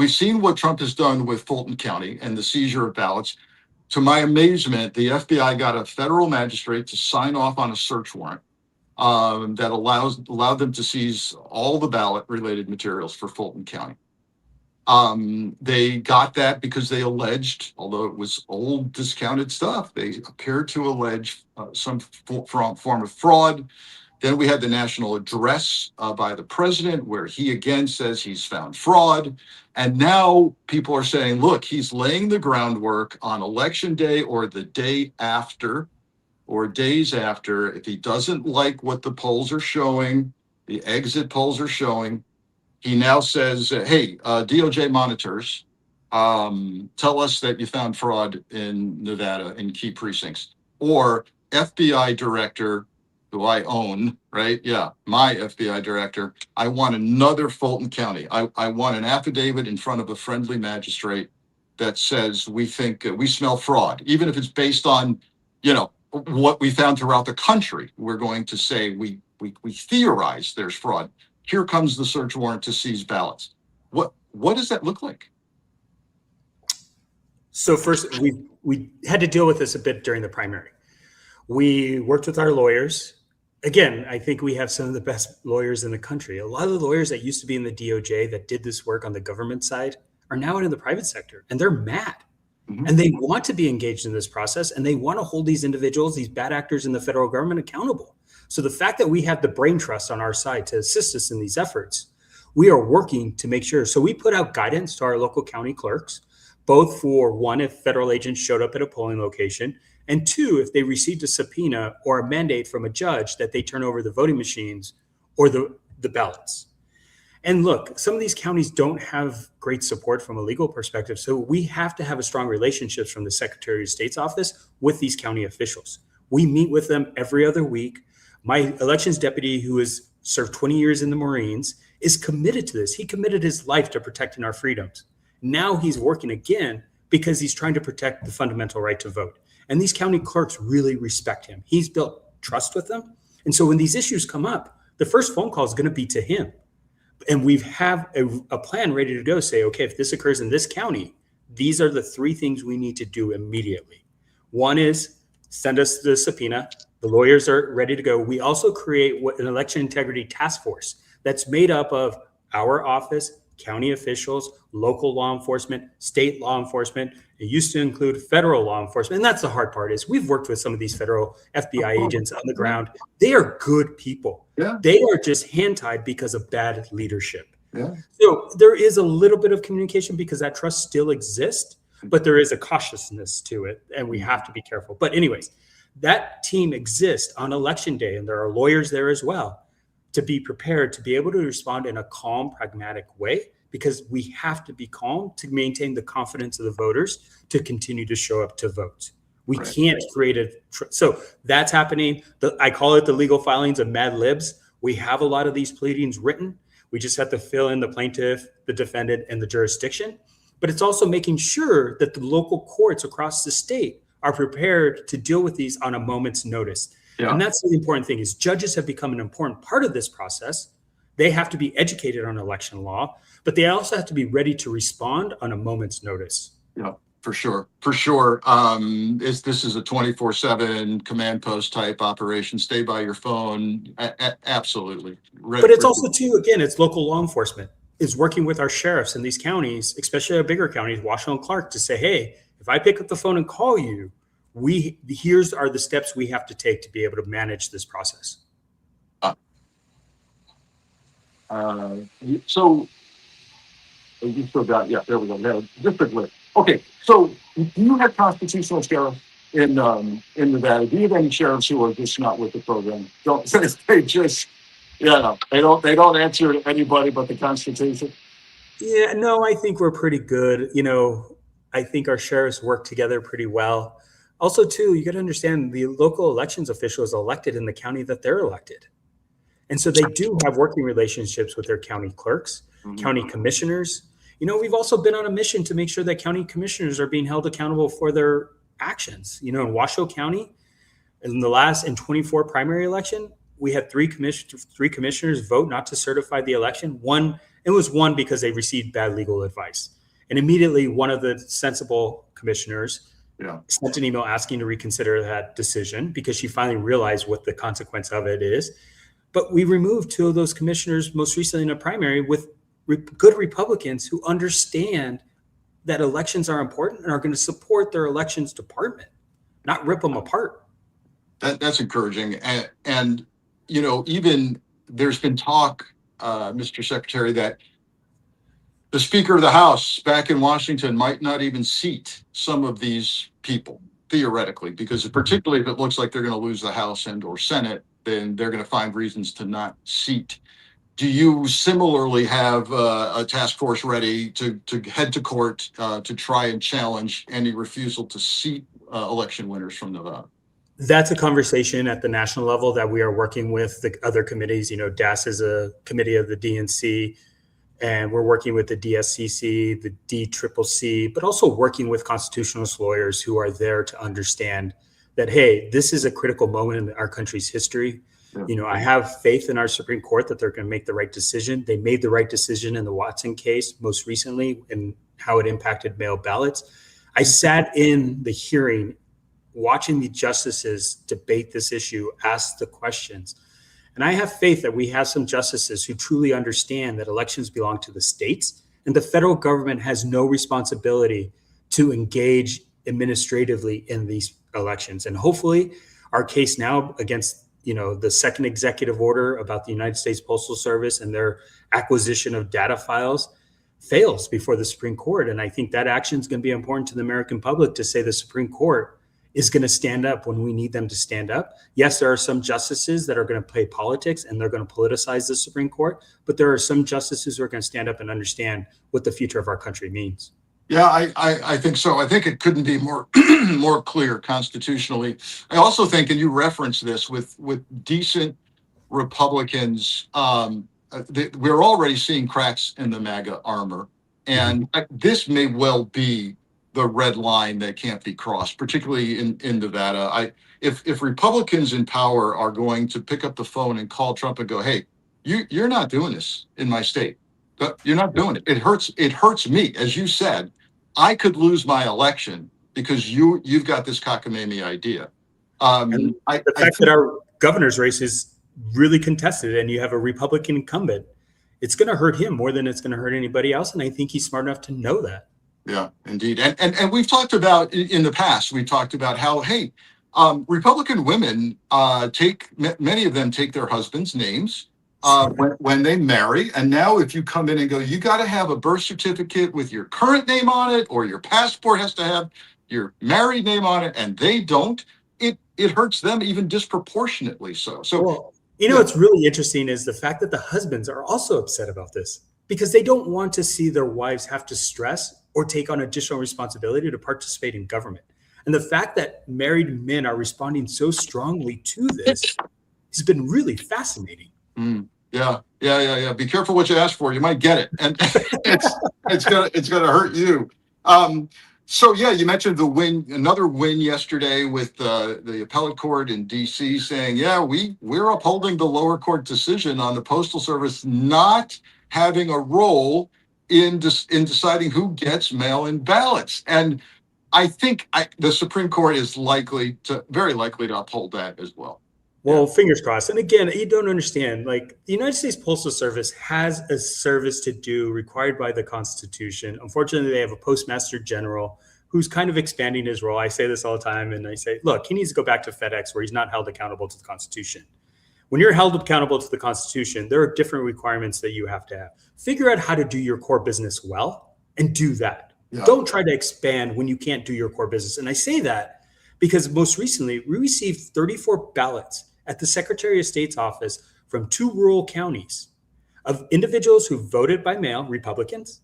we've seen what Trump has done with Fulton County and the seizure of ballots. To my amazement, the FBI got a federal magistrate to sign off on a search warrant that allowed them to seize all the ballot-related materials for Fulton County. They got that because they alleged, although it was old discounted stuff, they appeared to allege some form of fraud. Then we had the national address by the president, where he again says he's found fraud. And now people are saying, look, he's laying the groundwork on election day or the day after or days after. If he doesn't like what the polls are showing, the exit polls are showing, he now says, hey, DOJ monitors, tell us that you found fraud in Nevada in key precincts. Or FBI director, who I own, right? Yeah, my FBI director. I want another Fulton County. I want an affidavit in front of a friendly magistrate that says we think we smell fraud, even if it's based on, what we found throughout the country. We're going to say we theorize there's fraud. Here comes the search warrant to seize ballots. What does that look like? So first, we had to deal with this a bit during the primary. We worked with our lawyers. Again, I think we have some of the best lawyers in the country. A lot of the lawyers that used to be in the DOJ that did this work on the government side are now in the private sector, and they're mad. Mm-hmm. And they want to be engaged in this process, and they want to hold these individuals, these bad actors in the federal government, accountable. So the fact that we have the brain trust on our side to assist us in these efforts, we are working to make sure. So we put out guidance to our local county clerks, both for one, if federal agents showed up at a polling location, and two, if they received a subpoena or a mandate from a judge that they turn over the voting machines or the ballots. And look, some of these counties don't have great support from a legal perspective. So we have to have a strong relationship from the Secretary of State's office with these county officials. We meet with them every other week. My elections deputy, who has served 20 years in the Marines, is committed to this. He committed his life to protecting our freedoms. Now he's working again because he's trying to protect the fundamental right to vote. And these county clerks really respect him. He's built trust with them. And so when these issues come up, the first phone call is going to be to him. And we have a plan ready to go, say, okay, if this occurs in this county, these are the three things we need to do immediately. One is send us the subpoena. The lawyers are ready to go. We also create an election integrity task force that's made up of our office, county officials, local law enforcement, state law enforcement. It used to include federal law enforcement. And that's the hard part, is we've worked with some of these federal FBI agents on the ground. They are good people. Yeah. They are just hand-tied because of bad leadership. Yeah. So there is a little bit of communication because that trust still exists, but there is a cautiousness to it, and we have to be careful. But anyways, that team exists on election day, and there are lawyers there as well to be prepared to be able to respond in a calm, pragmatic way, because we have to be calm to maintain the confidence of the voters to continue to show up to vote. We can't create so that's happening. I call it the legal filings of Mad Libs. We have a lot of these pleadings written. We just have to fill in the plaintiff, the defendant, and the jurisdiction. But it's also making sure that the local courts across the state are prepared to deal with these on a moment's notice. Yeah. And that's the important thing, is judges have become an important part of this process. They have to be educated on election law, but they also have to be ready to respond on a moment's notice. Yeah, for sure. For sure. This is a 24/7 command post type operation. Stay by your phone. Absolutely. But it's also, too, again, it's local law enforcement is working with our sheriffs in these counties, especially our bigger counties, Washoe and Clark, to say, hey, if I pick up the phone and call you, here's are the steps we have to take to be able to manage this process. So you still got, yeah, there we go. Just okay, so do you have constitutional sheriffs in Nevada? Do you have any sheriffs who are just not with the program? They just, they don't answer to anybody but the Constitution? Yeah, no, I think we're pretty good. I think our sheriffs work together pretty well. Also, too, you got to understand the local elections official is elected in the county that they're elected. And so they do have working relationships with their county clerks, county commissioners. We've also been on a mission to make sure that county commissioners are being held accountable for their actions. In Washoe County, in 24 primary election, we had three commissioners vote not to certify the election. One It was one because they received bad legal advice. And immediately one of the sensible commissioners sent an email asking to reconsider that decision because she finally realized what the consequence of it is. But we removed two of those commissioners most recently in a primary with good Republicans who understand that elections are important and are going to support their elections department, not rip them apart. That's encouraging. And even there's been talk, Mr. Secretary, that the Speaker of the House back in Washington might not even seat some of these people, theoretically, because particularly if it looks like they're going to lose the House and or Senate, then they're going to find reasons to not seat. Do you similarly have a task force ready to head to court to try and challenge any refusal to seat election winners from Nevada? That's a conversation at the national level that we are working with the other committees. DAS is a committee of the DNC, and we're working with the DSCC, the DCCC, but also working with constitutionalist lawyers who are there to understand that, hey, this is a critical moment in our country's history. Yeah. I have faith in our Supreme Court that they're going to make the right decision. They made the right decision in the Watson case most recently and how it impacted mail ballots. I sat in the hearing watching the justices debate this issue, ask the questions. And I have faith that we have some justices who truly understand that elections belong to the states and the federal government has no responsibility to engage administratively in these elections. And hopefully our case now against the second executive order about the United States Postal Service and their acquisition of data files fails before the Supreme Court. And I think that action is going to be important to the American public to say the Supreme Court is going to stand up when we need them to stand up. Yes, there are some justices that are going to play politics and they're going to politicize the Supreme Court, but there are some justices who are going to stand up and understand what the future of our country means. Yeah, I think so. I think it couldn't be more more clear constitutionally. I also think, and you referenced this, with decent Republicans, we're already seeing cracks in the MAGA armor, and this may well be the red line that can't be crossed, particularly in Nevada. If Republicans in power are going to pick up the phone and call Trump and go, "Hey, you're not doing this in my state. You're not doing it. It hurts me," as you said. I could lose my election because you've got this cockamamie idea. And the fact that our governor's race is really contested and you have a Republican incumbent, it's going to hurt him more than it's going to hurt anybody else. And I think he's smart enough to know that. Yeah, indeed. And we've talked about in the past, we talked about how, hey, Republican women many of them take their husbands' names when they marry. And now if you come in and go, you got to have a birth certificate with your current name on it, or your passport has to have your married name on it, and they don't, it hurts them even disproportionately so. Well, what's really interesting is the fact that the husbands are also upset about this because they don't want to see their wives have to stress or take on additional responsibility to participate in government. And the fact that married men are responding so strongly to this has been really fascinating. Yeah. Be careful what you ask for. You might get it, and it's gonna hurt you. So yeah, you mentioned another win yesterday with the appellate court in D.C. saying, yeah, we're upholding the lower court decision on the Postal Service not having a role in deciding who gets mail-in ballots. And I think the Supreme Court is very likely to uphold that as well. Well, fingers crossed. And again, you don't understand, like the United States Postal Service has a service to do required by the Constitution. Unfortunately, they have a postmaster general who's kind of expanding his role. I say this all the time, and I say, look, he needs to go back to FedEx where he's not held accountable to the Constitution. When you're held accountable to the Constitution, there are different requirements that you have to have. Figure out how to do your core business well and do that. Yeah. Don't try to expand when you can't do your core business. And I say that because most recently we received 34 ballots at the Secretary of State's office from 2 rural counties of individuals who voted by mail, Republicans.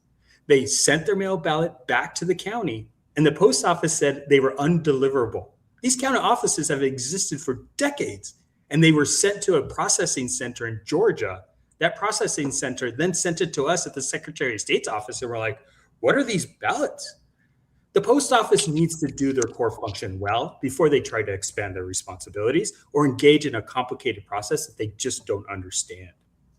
They sent their mail ballot back to the county, and the post office said they were undeliverable. These county offices have existed for decades, and they were sent to a processing center in Georgia. That processing center then sent it to us at the Secretary of State's office, and we're like, what are these ballots? The post office needs to do their core function well before they try to expand their responsibilities or engage in a complicated process that they just don't understand.